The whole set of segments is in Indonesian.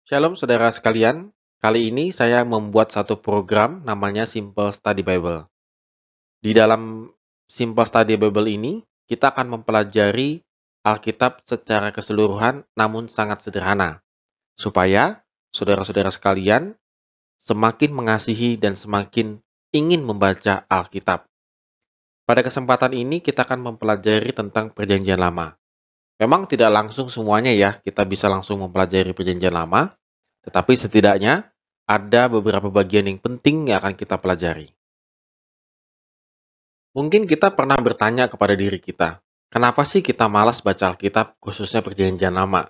Shalom saudara sekalian, kali ini saya membuat satu program namanya Simple Study Bible. Di dalam Simple Study Bible ini, kita akan mempelajari Alkitab secara keseluruhan namun sangat sederhana, supaya saudara-saudara sekalian semakin mengasihi dan semakin ingin membaca Alkitab. Pada kesempatan ini kita akan mempelajari tentang Perjanjian Lama. Memang tidak langsung semuanya ya, kita bisa langsung mempelajari Perjanjian Lama, tetapi setidaknya ada beberapa bagian yang penting yang akan kita pelajari. Mungkin kita pernah bertanya kepada diri kita, kenapa sih kita malas baca Alkitab khususnya Perjanjian Lama?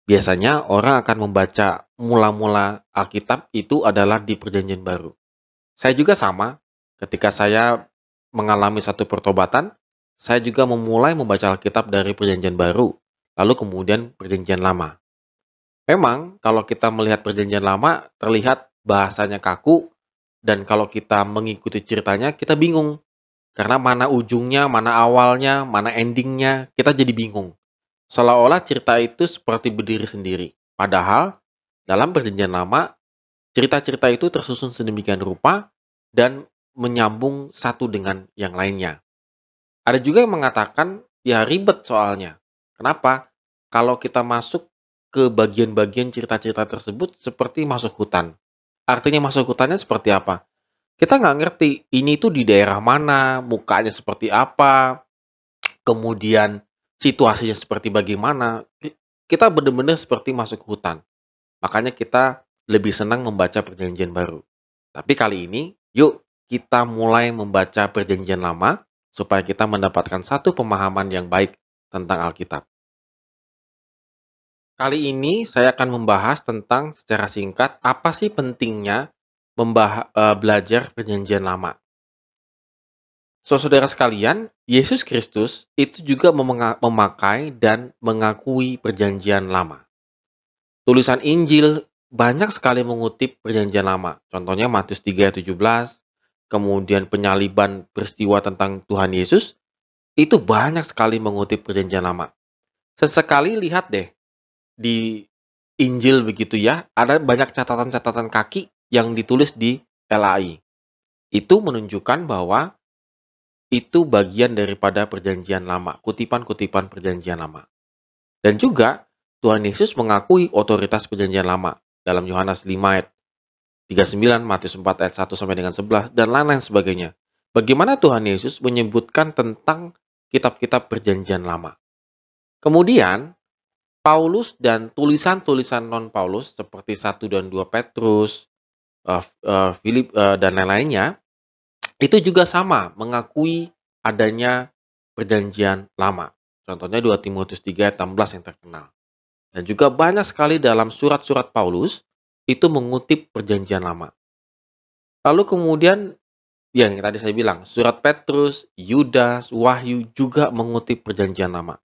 Biasanya orang akan membaca mula-mula Alkitab itu adalah di Perjanjian Baru. Saya juga sama, ketika saya mengalami satu pertobatan, saya juga memulai membaca Alkitab dari Perjanjian Baru, lalu kemudian Perjanjian Lama. Memang, kalau kita melihat Perjanjian Lama, terlihat bahasanya kaku, dan kalau kita mengikuti ceritanya, kita bingung. Karena mana ujungnya, mana awalnya, mana endingnya, kita jadi bingung. Seolah-olah cerita itu seperti berdiri sendiri. Padahal, dalam Perjanjian Lama, cerita-cerita itu tersusun sedemikian rupa dan menyambung satu dengan yang lainnya. Ada juga yang mengatakan, ya ribet soalnya. Kenapa? Kalau kita masuk ke bagian-bagian cerita-cerita tersebut seperti masuk hutan. Artinya masuk hutannya seperti apa? Kita nggak ngerti ini tuh di daerah mana, mukanya seperti apa, kemudian situasinya seperti bagaimana. Kita benar-benar seperti masuk hutan. Makanya kita lebih senang membaca Perjanjian Baru. Tapi kali ini, yuk kita mulai membaca Perjanjian Lama supaya kita mendapatkan satu pemahaman yang baik tentang Alkitab. Kali ini saya akan membahas tentang secara singkat apa sih pentingnya belajar Perjanjian Lama. Saudara sekalian, Yesus Kristus itu juga memakai dan mengakui Perjanjian Lama. Tulisan Injil banyak sekali mengutip Perjanjian Lama. Contohnya Matius 3 ayat 17, kemudian penyaliban peristiwa tentang Tuhan Yesus, itu banyak sekali mengutip Perjanjian Lama. Sesekali lihat deh, di Injil begitu ya, ada banyak catatan-catatan kaki yang ditulis di LAI. Itu menunjukkan bahwa itu bagian daripada Perjanjian Lama, kutipan-kutipan Perjanjian Lama. Dan juga Tuhan Yesus mengakui otoritas Perjanjian Lama dalam Yohanes 5 ayat 39, Matius 4 ayat 1 sampai dengan 11 dan lain-lain sebagainya. Bagaimana Tuhan Yesus menyebutkan tentang kitab-kitab Perjanjian Lama. Kemudian Paulus dan tulisan-tulisan non-Paulus seperti 1 dan 2 Petrus, Filip, dan lain-lainnya, itu juga sama mengakui adanya Perjanjian Lama. Contohnya 2 Timotius 3 ayat 16 yang terkenal. Dan juga banyak sekali dalam surat-surat Paulus itu mengutip Perjanjian Lama. Lalu kemudian yang tadi saya bilang, surat Petrus, Yudas, Wahyu juga mengutip Perjanjian Lama.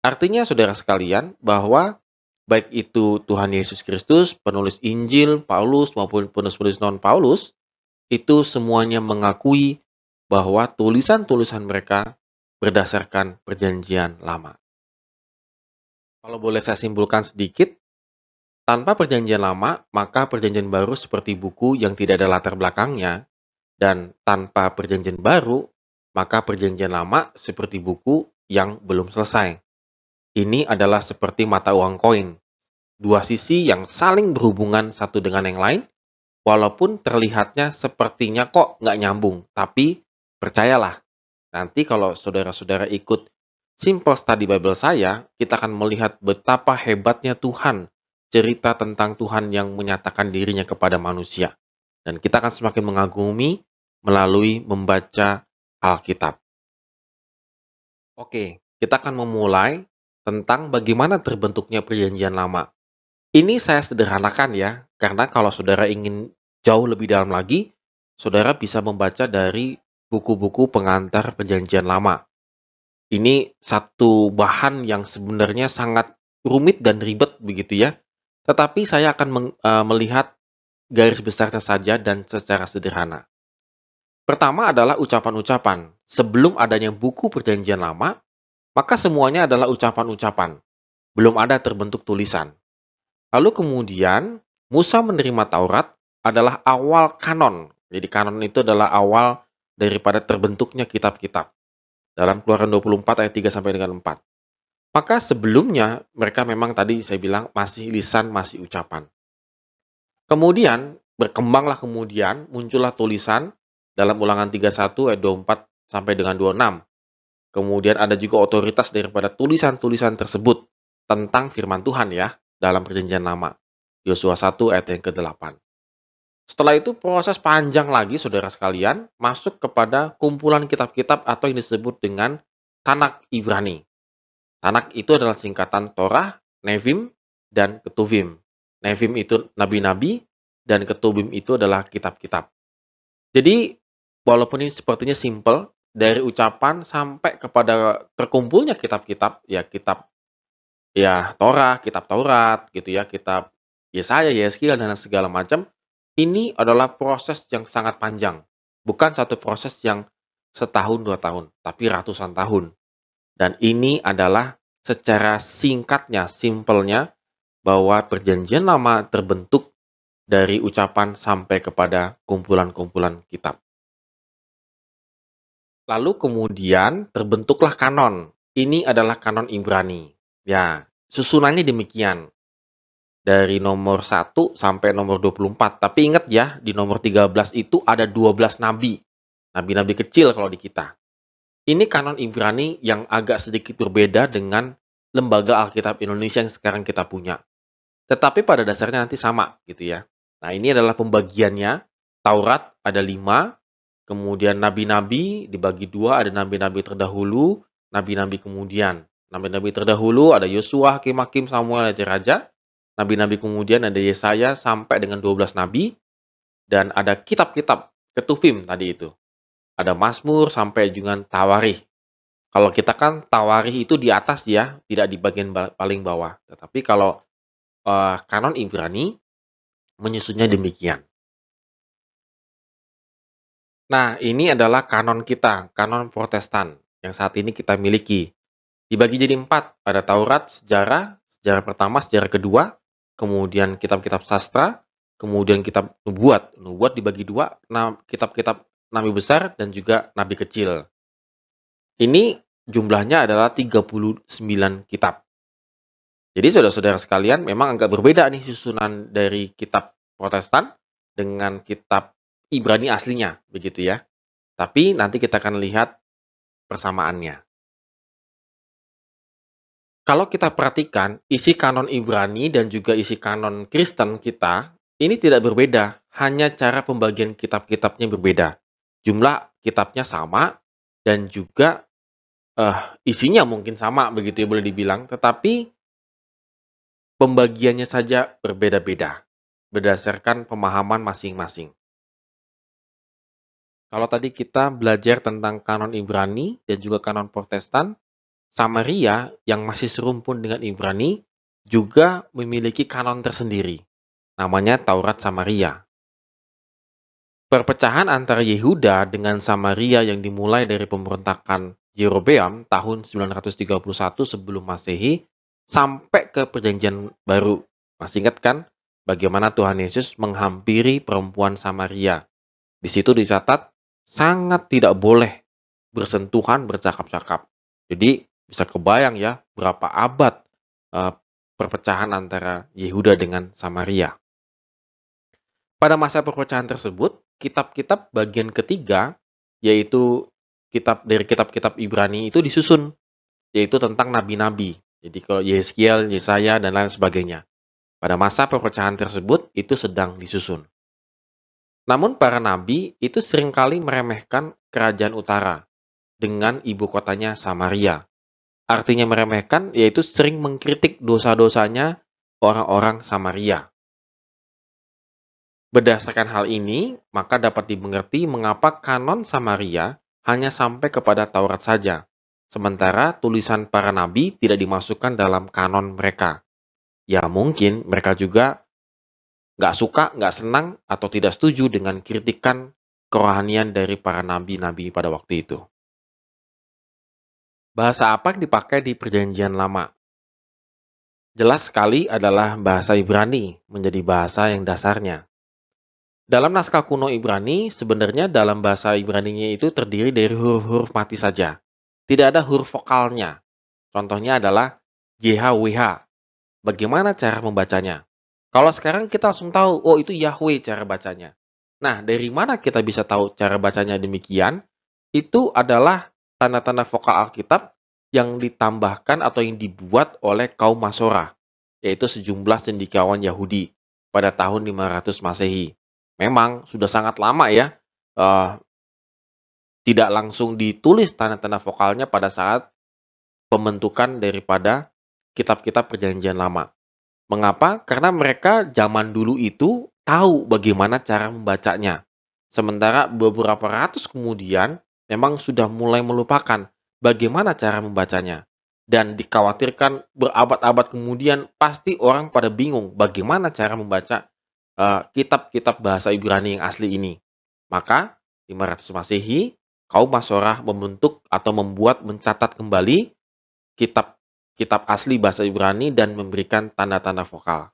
Artinya saudara sekalian bahwa baik itu Tuhan Yesus Kristus, penulis Injil, Paulus maupun penulis-penulis non-Paulus, itu semuanya mengakui bahwa tulisan-tulisan mereka berdasarkan Perjanjian Lama. Kalau boleh saya simpulkan sedikit, tanpa Perjanjian Lama, maka Perjanjian Baru seperti buku yang tidak ada latar belakangnya, dan tanpa Perjanjian Baru, maka Perjanjian Lama seperti buku yang belum selesai. Ini adalah seperti mata uang koin, dua sisi yang saling berhubungan satu dengan yang lain, walaupun terlihatnya sepertinya kok nggak nyambung, tapi percayalah, nanti kalau saudara-saudara ikut Simple Study Bible saya, kita akan melihat betapa hebatnya Tuhan, cerita tentang Tuhan yang menyatakan dirinya kepada manusia. Dan kita akan semakin mengagumi melalui membaca Alkitab. Oke, kita akan memulai tentang bagaimana terbentuknya Perjanjian Lama. Ini saya sederhanakan ya, karena kalau saudara ingin jauh lebih dalam lagi, saudara bisa membaca dari buku-buku pengantar Perjanjian Lama. Ini satu bahan yang sebenarnya sangat rumit dan ribet begitu ya. Tetapi saya akan melihat garis besarnya saja dan secara sederhana. Pertama adalah ucapan-ucapan. Sebelum adanya buku Perjanjian Lama, maka semuanya adalah ucapan-ucapan. Belum ada terbentuk tulisan. Lalu kemudian Musa menerima Taurat adalah awal kanon. Jadi kanon itu adalah awal daripada terbentuknya kitab-kitab. Dalam Keluaran 24 ayat 3 sampai dengan 4. Maka sebelumnya mereka memang tadi saya bilang masih lisan, masih ucapan. Kemudian berkembanglah kemudian muncullah tulisan dalam Ulangan 31 ayat 24 sampai dengan 26. Kemudian ada juga otoritas daripada tulisan-tulisan tersebut tentang firman Tuhan ya dalam Perjanjian Lama. Yosua 1 ayat yang ke-8. Setelah itu proses panjang lagi saudara sekalian masuk kepada kumpulan kitab-kitab atau yang disebut dengan Tanak Ibrani. Tanak itu adalah singkatan Torah, Nevim, dan Ketuvim. Nevim itu nabi-nabi, dan Ketuvim itu adalah kitab-kitab. Jadi, walaupun ini sepertinya simple, dari ucapan sampai kepada terkumpulnya kitab-kitab, ya kitab ya Torah, kitab Taurat, gitu ya, kitab Yesaya, Yeskiel, dan segala macam, ini adalah proses yang sangat panjang. Bukan satu proses yang setahun, 2 tahun, tapi ratusan tahun. Dan ini adalah secara singkatnya, simpelnya, bahwa Perjanjian Lama terbentuk dari ucapan sampai kepada kumpulan-kumpulan kitab. Lalu kemudian terbentuklah kanon. Ini adalah kanon Ibrani. Ya, susunannya demikian. Dari nomor 1 sampai nomor 24. Tapi ingat ya, di nomor 13 itu ada 12 nabi. Nabi-nabi kecil kalau di kita. Ini kanon Ibrani yang agak sedikit berbeda dengan lembaga Alkitab Indonesia yang sekarang kita punya. Tetapi pada dasarnya nanti sama gitu ya. Nah, ini adalah pembagiannya. Taurat ada 5, kemudian nabi-nabi dibagi 2, ada nabi-nabi terdahulu, nabi-nabi kemudian. Nabi-nabi terdahulu ada Yosua, Hakim-Hakim, Samuel, Raja-Raja. Nabi-nabi kemudian ada Yesaya sampai dengan 12 nabi. Dan ada kitab-kitab Ketuvim tadi itu. Ada Mazmur sampai dengan Tawarikh. Kalau kita kan Tawarikh itu di atas ya, tidak di bagian paling bawah. Tetapi kalau kanon Ibrani menyusunnya demikian. Nah, ini adalah kanon kita, kanon Protestan yang saat ini kita miliki. Dibagi jadi 4, ada Taurat, sejarah, sejarah pertama, sejarah kedua, kemudian kitab-kitab sastra, kemudian kitab nubuat. Nubuat dibagi 2, kitab-kitab nabi besar dan juga nabi kecil. Ini jumlahnya adalah 39 kitab. Jadi saudara-saudara sekalian memang agak berbeda nih susunan dari kitab Protestan dengan kitab Ibrani aslinya, begitu ya. Tapi nanti kita akan lihat persamaannya. Kalau kita perhatikan, isi kanon Ibrani dan juga isi kanon Kristen kita, ini tidak berbeda, hanya cara pembagian kitab-kitabnya berbeda. Jumlah kitabnya sama, dan juga isinya mungkin sama, begitu ya boleh dibilang, tetapi pembagiannya saja berbeda-beda, berdasarkan pemahaman masing-masing. Kalau tadi kita belajar tentang kanon Ibrani dan juga kanon Protestan, Samaria yang masih serumpun dengan Ibrani juga memiliki kanon tersendiri. Namanya Taurat Samaria. Perpecahan antara Yehuda dengan Samaria yang dimulai dari pemberontakan Yerobeam tahun 931 sebelum Masehi sampai ke Perjanjian Baru. Masih ingat kan bagaimana Tuhan Yesus menghampiri perempuan Samaria? Di situ dicatat sangat tidak boleh bersentuhan, bercakap-cakap. Jadi bisa kebayang ya berapa abad perpecahan antara Yehuda dengan Samaria. Pada masa perpecahan tersebut, kitab-kitab bagian ketiga, yaitu dari kitab-kitab Ibrani itu disusun, yaitu tentang nabi-nabi. Jadi kalau Yeskiel, Yesaya, dan lain sebagainya. Pada masa perpecahan tersebut, itu sedang disusun. Namun para nabi itu seringkali meremehkan kerajaan utara dengan ibu kotanya Samaria. Artinya meremehkan yaitu sering mengkritik dosa-dosanya orang-orang Samaria. Berdasarkan hal ini, maka dapat dimengerti mengapa kanon Samaria hanya sampai kepada Taurat saja, sementara tulisan para nabi tidak dimasukkan dalam kanon mereka. Ya mungkin mereka juga nggak suka, nggak senang, atau tidak setuju dengan kritikan kerohanian dari para nabi-nabi pada waktu itu. Bahasa apa yang dipakai di Perjanjian Lama? Jelas sekali adalah bahasa Ibrani menjadi bahasa yang dasarnya. Dalam naskah kuno Ibrani, sebenarnya dalam bahasa Ibraninya itu terdiri dari huruf-huruf mati saja. Tidak ada huruf vokalnya. Contohnya adalah JHWH. Bagaimana cara membacanya? Kalau sekarang kita langsung tahu, oh itu Yahweh cara bacanya. Nah, dari mana kita bisa tahu cara bacanya demikian? Itu adalah tanda-tanda vokal Alkitab yang ditambahkan atau yang dibuat oleh kaum Masorah, yaitu sejumlah cendekiawan Yahudi pada tahun 500 Masehi. Memang sudah sangat lama ya, eh, tidak langsung ditulis tanda-tanda vokalnya pada saat pembentukan daripada kitab-kitab perjanjian lama. Mengapa? Karena mereka zaman dulu itu tahu bagaimana cara membacanya. Sementara beberapa ratus kemudian memang sudah mulai melupakan bagaimana cara membacanya. Dan dikhawatirkan berabad-abad kemudian pasti orang pada bingung bagaimana cara membaca kitab-kitab bahasa Ibrani yang asli ini. Maka 500 Masehi, kaum Masorah membentuk atau mencatat kembali kitab asli bahasa Ibrani dan memberikan tanda-tanda vokal.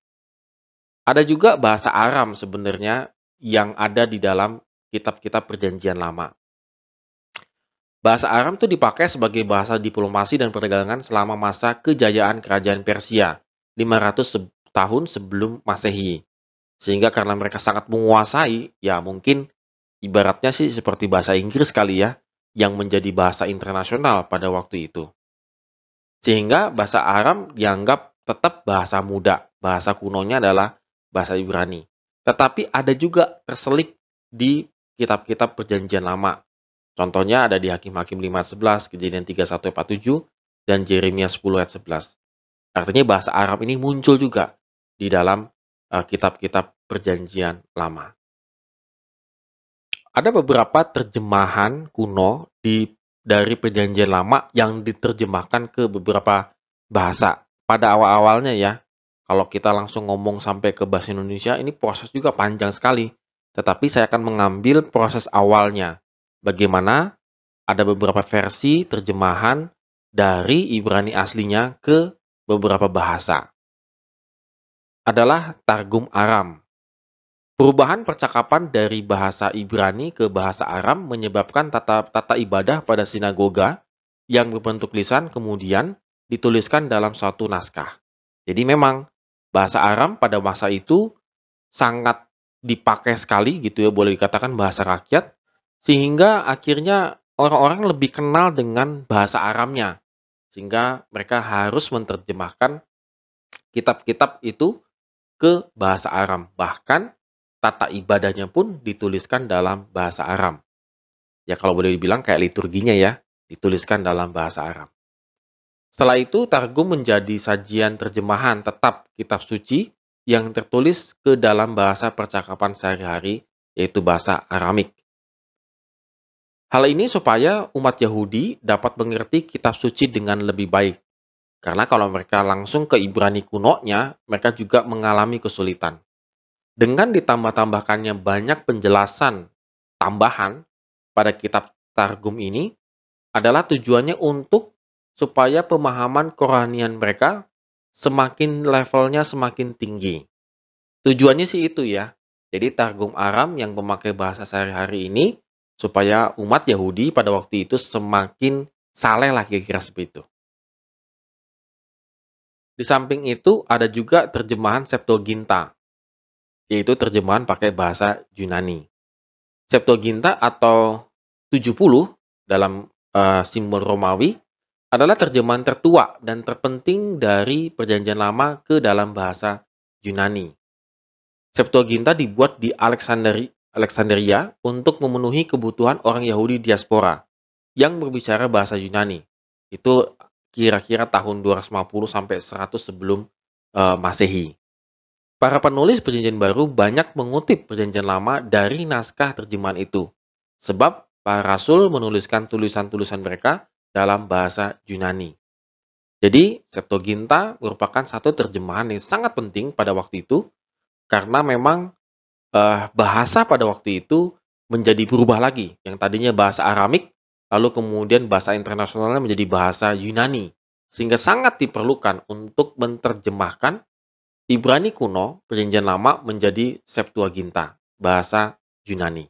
Ada juga bahasa Aram sebenarnya yang ada di dalam kitab-kitab perjanjian lama. Bahasa Aram itu dipakai sebagai bahasa diplomasi dan perdagangan selama masa kejayaan kerajaan Persia, 500 tahun sebelum Masehi. Sehingga karena mereka sangat menguasai, ya mungkin ibaratnya sih seperti bahasa Inggris kali ya, yang menjadi bahasa internasional pada waktu itu. Sehingga bahasa Aram dianggap tetap bahasa muda. Bahasa kunonya adalah bahasa Ibrani. Tetapi ada juga terselip di kitab-kitab perjanjian lama. Contohnya ada di Hakim-Hakim 5 ayat 11, Kejadian 31 ayat 7, dan Yeremia 10 ayat 11. Artinya bahasa Arab ini muncul juga di dalam kitab-kitab perjanjian lama. Ada beberapa terjemahan kuno dari perjanjian lama yang diterjemahkan ke beberapa bahasa. Pada awal-awalnya ya, kalau kita langsung ngomong sampai ke bahasa Indonesia, ini proses juga panjang sekali. Tetapi saya akan mengambil proses awalnya. Bagaimana ada beberapa versi terjemahan dari Ibrani aslinya ke beberapa bahasa. Adalah Targum Aram. Perubahan percakapan dari bahasa Ibrani ke bahasa Aram menyebabkan tata ibadah pada sinagoga yang berbentuk lisan kemudian dituliskan dalam suatu naskah. Jadi memang bahasa Aram pada masa itu sangat dipakai sekali gitu ya, boleh dikatakan bahasa rakyat, sehingga akhirnya orang-orang lebih kenal dengan bahasa Aramnya. Sehingga mereka harus menerjemahkan kitab-kitab itu ke bahasa Aram. Bahkan tata ibadahnya pun dituliskan dalam bahasa Aram. Ya kalau boleh dibilang kayak liturginya ya, dituliskan dalam bahasa Aram. Setelah itu Targum menjadi sajian terjemahan tetap kitab suci yang tertulis ke dalam bahasa percakapan sehari-hari, yaitu bahasa Aramik. Hal ini supaya umat Yahudi dapat mengerti kitab suci dengan lebih baik. Karena kalau mereka langsung ke Ibrani kunonya, mereka juga mengalami kesulitan. Dengan ditambah-tambahkannya banyak penjelasan tambahan pada kitab Targum ini adalah tujuannya untuk supaya pemahaman kerohanian mereka levelnya semakin tinggi. Tujuannya sih itu ya. Jadi Targum Aram yang memakai bahasa sehari-hari ini supaya umat Yahudi pada waktu itu semakin saleh lah kira-kira seperti itu. Di samping itu ada juga terjemahan Septuaginta, yaitu terjemahan pakai bahasa Yunani. Septuaginta atau 70 dalam simbol Romawi adalah terjemahan tertua dan terpenting dari Perjanjian Lama ke dalam bahasa Yunani. Septuaginta dibuat di Alexandria untuk memenuhi kebutuhan orang Yahudi diaspora yang berbicara bahasa Yunani. Itu kira-kira tahun 250 sampai 100 sebelum Masehi. Para penulis Perjanjian Baru banyak mengutip Perjanjian Lama dari naskah terjemahan itu, sebab para rasul menuliskan tulisan-tulisan mereka dalam bahasa Yunani. Jadi, Septuaginta merupakan satu terjemahan yang sangat penting pada waktu itu, karena memang bahasa pada waktu itu menjadi berubah lagi. Yang tadinya bahasa Aramik, lalu kemudian bahasa internasionalnya menjadi bahasa Yunani. sehingga sangat diperlukan untuk menerjemahkan Ibrani kuno Perjanjian Lama menjadi Septuaginta, bahasa Yunani.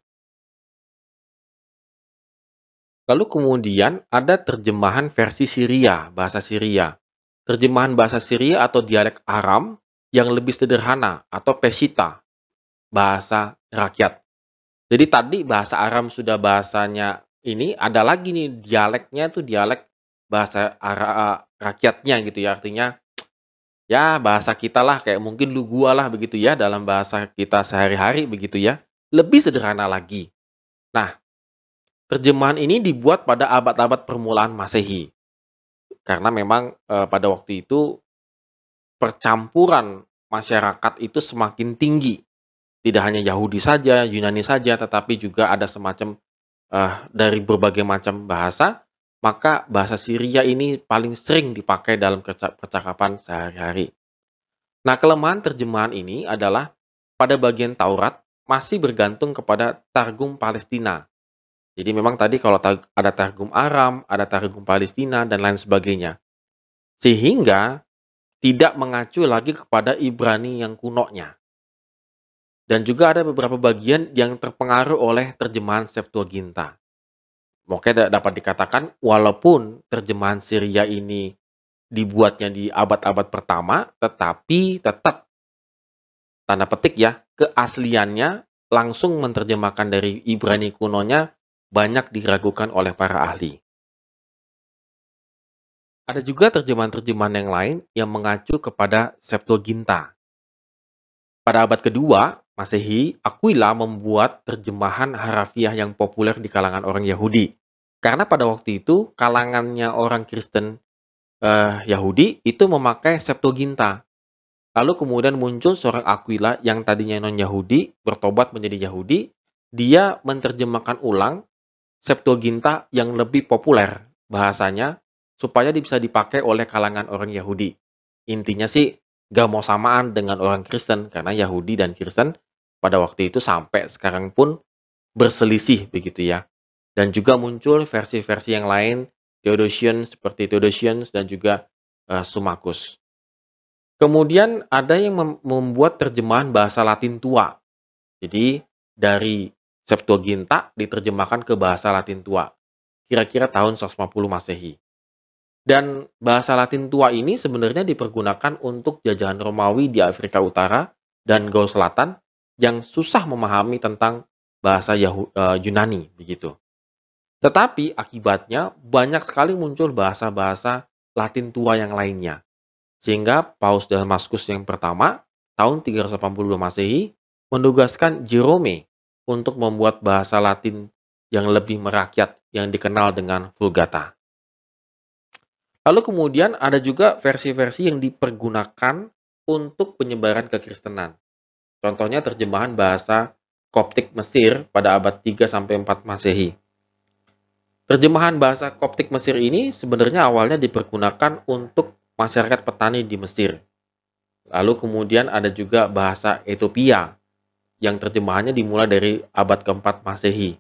Lalu kemudian ada terjemahan versi Syria, bahasa Syria. Terjemahan bahasa Syria atau dialek Aram yang lebih sederhana atau Peshitta, bahasa rakyat. Jadi tadi bahasa Aram sudah bahasanya ini, ada lagi nih dialeknya tuh dialek bahasa rakyatnya gitu ya. Artinya ya bahasa kita lah, kayak mungkin lu gua lah begitu ya, dalam bahasa kita sehari-hari begitu ya. Lebih sederhana lagi. Nah, terjemahan ini dibuat pada abad-abad permulaan Masehi. Karena memang pada waktu itu percampuran masyarakat itu semakin tinggi. Tidak hanya Yahudi saja, Yunani saja, tetapi juga ada semacam dari berbagai macam bahasa, maka bahasa Syria ini paling sering dipakai dalam percakapan sehari-hari. Nah, kelemahan terjemahan ini adalah pada bagian Taurat masih bergantung kepada Targum Palestina. Jadi memang tadi kalau ada Targum Aram, ada Targum Palestina, dan lain sebagainya. Sehingga tidak mengacu lagi kepada Ibrani yang kunonya. Dan juga ada beberapa bagian yang terpengaruh oleh terjemahan Septuaginta. Makanya dapat dikatakan walaupun terjemahan Syria ini dibuatnya di abad-abad pertama, tetapi tetap tanda petik ya, keasliannya langsung menerjemahkan dari Ibrani kunonya banyak diragukan oleh para ahli. Ada juga terjemahan-terjemahan yang lain yang mengacu kepada Septuaginta. Pada abad kedua Masehi, Aquila membuat terjemahan harafiah yang populer di kalangan orang Yahudi. Karena pada waktu itu kalangannya orang Kristen Yahudi itu memakai Septuaginta. Lalu kemudian muncul seorang Aquila yang tadinya non-Yahudi, bertobat menjadi Yahudi, dia menerjemahkan ulang Septuaginta yang lebih populer bahasanya, supaya bisa dipakai oleh kalangan orang Yahudi. Intinya sih, gak mau samaan dengan orang Kristen, karena Yahudi dan Kristen pada waktu itu sampai sekarang pun berselisih begitu ya. Dan juga muncul versi-versi yang lain, Theodosians seperti Theodosians dan juga Symmachus. Kemudian ada yang membuat terjemahan bahasa Latin tua. Jadi dari Septuaginta diterjemahkan ke bahasa Latin tua. Kira-kira tahun 150 Masehi. Dan bahasa Latin tua ini sebenarnya dipergunakan untuk jajahan Romawi di Afrika Utara dan Gaul Selatan yang susah memahami tentang bahasa Yunani begitu. Tetapi akibatnya banyak sekali muncul bahasa-bahasa Latin tua yang lainnya. Sehingga Paus Damaskus yang pertama, tahun 382 Masehi, menugaskan Jerome untuk membuat bahasa Latin yang lebih merakyat yang dikenal dengan Vulgata. Lalu kemudian ada juga versi-versi yang dipergunakan untuk penyebaran kekristenan. Contohnya terjemahan bahasa Koptik Mesir pada abad 3-4 Masehi. Terjemahan bahasa Koptik Mesir ini sebenarnya awalnya dipergunakan untuk masyarakat petani di Mesir. Lalu kemudian ada juga bahasa Ethiopia yang terjemahannya dimulai dari abad keempat Masehi.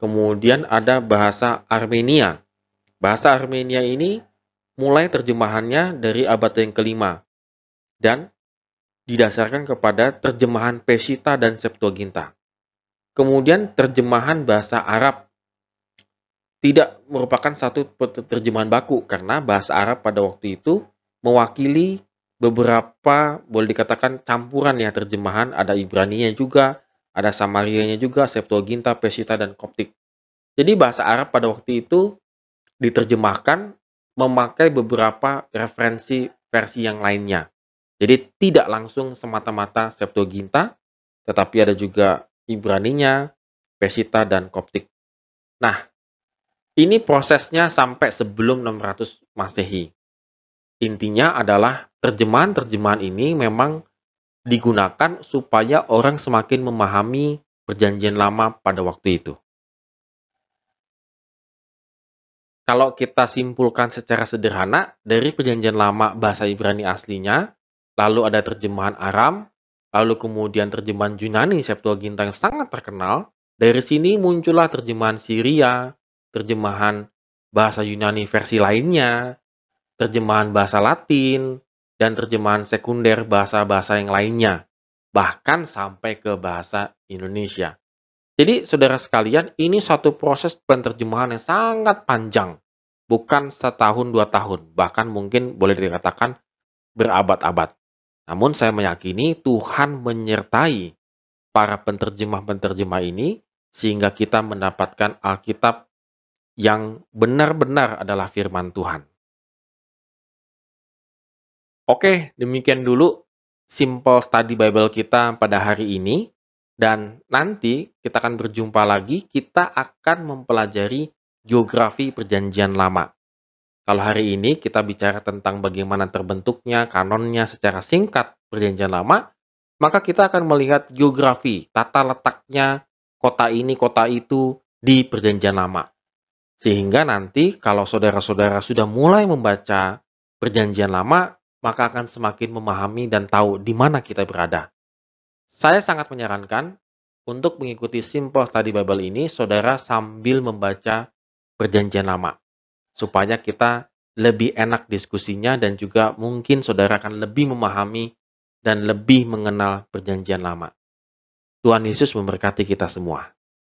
Kemudian ada bahasa Armenia. Bahasa Armenia ini mulai terjemahannya dari abad yang kelima dan didasarkan kepada terjemahan Peshitta dan Septuaginta. Kemudian terjemahan bahasa Arab tidak merupakan satu terjemahan baku karena bahasa Arab pada waktu itu mewakili beberapa, boleh dikatakan campuran ya terjemahan, ada Ibraninya juga, ada Samarianya juga, Septuaginta, Peshitta, dan Koptik. Jadi bahasa Arab pada waktu itu diterjemahkan memakai beberapa referensi versi yang lainnya. Jadi tidak langsung semata-mata Septuaginta, tetapi ada juga Ibraninya, Peshitta, dan Koptik. Nah, ini prosesnya sampai sebelum 600 Masehi. Intinya adalah terjemahan-terjemahan ini memang digunakan supaya orang semakin memahami Perjanjian Lama pada waktu itu. Kalau kita simpulkan secara sederhana, dari Perjanjian Lama bahasa Ibrani aslinya, lalu ada terjemahan Aram, lalu kemudian terjemahan Yunani Septuaginta yang sangat terkenal, dari sini muncullah terjemahan Syria, terjemahan bahasa Yunani versi lainnya, terjemahan bahasa Latin, dan terjemahan sekunder bahasa-bahasa yang lainnya, bahkan sampai ke bahasa Indonesia. Jadi, saudara sekalian, ini suatu proses penerjemahan yang sangat panjang, bukan setahun dua tahun, bahkan mungkin boleh dikatakan berabad-abad. Namun saya meyakini Tuhan menyertai para penterjemah-penterjemah ini sehingga kita mendapatkan Alkitab yang benar-benar adalah firman Tuhan. Oke, demikian dulu Simple Study Bible kita pada hari ini. Dan nanti kita akan berjumpa lagi, kita akan mempelajari geografi Perjanjian Lama. Kalau hari ini kita bicara tentang bagaimana terbentuknya, kanonnya secara singkat Perjanjian Lama, maka kita akan melihat geografi, tata letaknya kota ini, kota itu di Perjanjian Lama. Sehingga nanti kalau saudara-saudara sudah mulai membaca Perjanjian Lama, maka akan semakin memahami dan tahu di mana kita berada. Saya sangat menyarankan untuk mengikuti Simple Study Bible ini, saudara sambil membaca Perjanjian Lama. Supaya kita lebih enak diskusinya dan juga mungkin saudara akan lebih memahami dan lebih mengenal Perjanjian Lama. Tuhan Yesus memberkati kita semua.